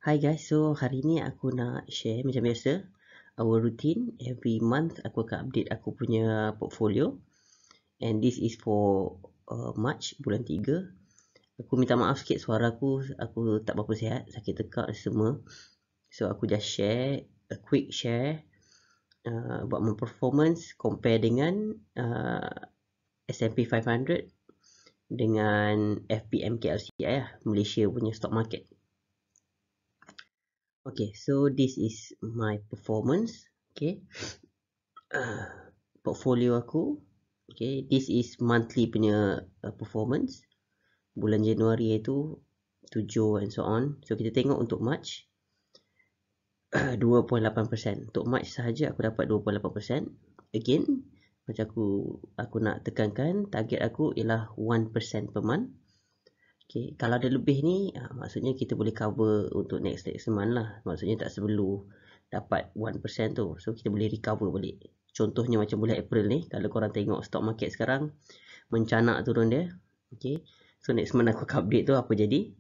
Hi guys, so hari ni aku nak share macam biasa our routine. Every month aku akan update aku punya portfolio, and this is for March bulan 3. Aku minta maaf sikit suara aku tak berapa sihat, sakit tekak semua. So aku just share a quick share about my performance compare dengan S&P 500 dengan FBM KLCI lah, Malaysia punya stock market. Okay, so this is my performance. Okay, portfolio aku. Okay, this is monthly punya performance. Bulan Januari itu 7 and so on. So kita tengok untuk March 2.8%. Untuk March sahaja aku dapat 2.8%. Again, macam aku nak tekankan, target aku ialah 1% per month. Okay, kalau ada lebih ni, maksudnya kita boleh cover untuk next month lah. Maksudnya tak sebelum dapat 1% tu. So kita boleh recover balik. Contohnya macam bulan April ni, kalau korang tengok stock market sekarang mencanak turun dia. Okay, so next month aku update tu apa jadi.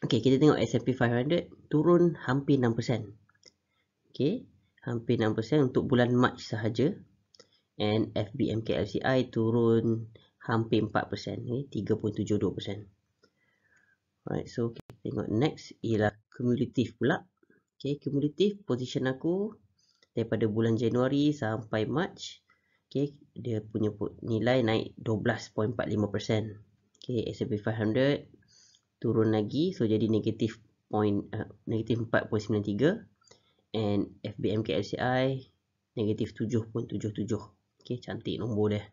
Okay, kita tengok S&P 500 turun hampir 6%. Okay, hampir 6% untuk bulan March sahaja. And FBM KLCI turun hampir 4%, okay, 3.72%. Alright, so kita tengok next ialah cumulative pula. Okay, cumulative position aku daripada bulan Januari sampai March. Okay, dia punya nilai naik 12.45%. Okay, S&P 500 turun lagi, so jadi negatif 4.93, and FBM KLCI negatif 7.77. Okay, cantik nombor dia.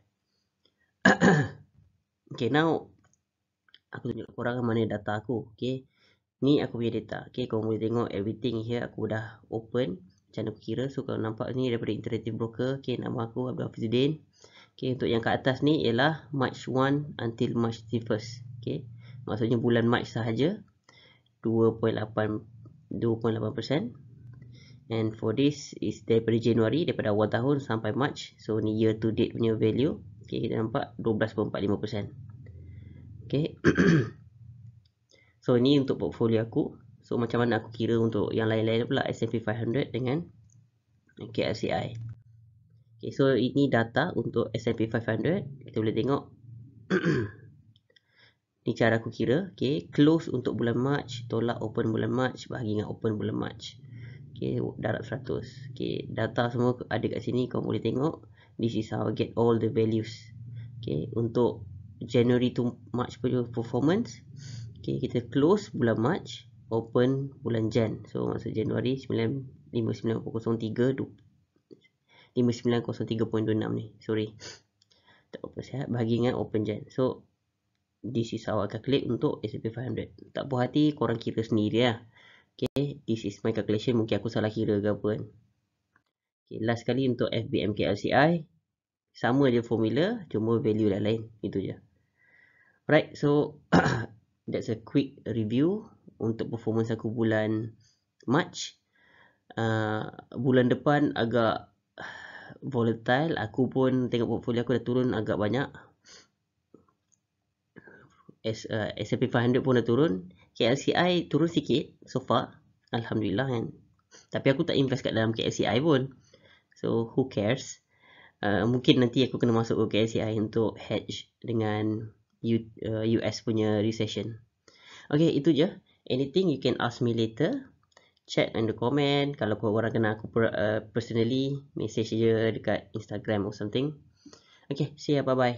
Okay, now aku tunjuk korang mana data aku. Okay, ni aku punya data. Okay, korang boleh tengok everything here aku dah open. Macam mana aku kira. So kalau nampak ni daripada Interactive Broker. Okay, nama aku Abdul Hafizuddin. Okay, untuk yang kat atas ni ialah March 1 until March 31st. Okay, maksudnya bulan March sahaja 2.8%. And for this is daripada Januari, daripada awal tahun sampai March. So ni year to date punya value. Okay, kita nampak 12.45%. Okay. So ni untuk portfolio aku. So macam mana aku kira untuk yang lain-lain pula, S&P 500 dengan KLCI. Okay, so ini data untuk S&P 500. Kita boleh tengok. Ni cara aku kira. Okay, close untuk bulan March, tolak open bulan March, bahagi dengan open bulan March. Okay, darab 100. Okay, data semua ada kat sini, kau boleh tengok. This is how I get all the values. Okay, untuk January to March punya performance. Okay, kita close bulan March, open bulan Jan. So maksud Januari 5903.26 ni. Sorry, tak apa sihat, bahagi dengan open Jan. So this is how I calculate untuk S&P 500. Tak puas hati, korang kira sendiri lah. Okay, this is my calculation. Mungkin aku salah kira ke apa kan. Okay, last kali untuk FBM KLCI, sama je formula, cuma value dah lain. Itu je. Right, so that's a quick review untuk performance aku bulan March. Bulan depan agak volatile. Aku pun tengok portfolio aku dah turun agak banyak. S&P 500 pun dah turun. KLCI turun sikit so far, Alhamdulillah kan. Tapi aku tak invest kat dalam KLCI pun. So who cares. Mungkin nanti aku kena masuk ke KLCI untuk hedge dengan US punya recession. Okay, itu je. Anything you can ask me later. Chat in the comment. Kalau korang kenal aku personally, message je dekat Instagram or something. Okay, see ya, bye bye.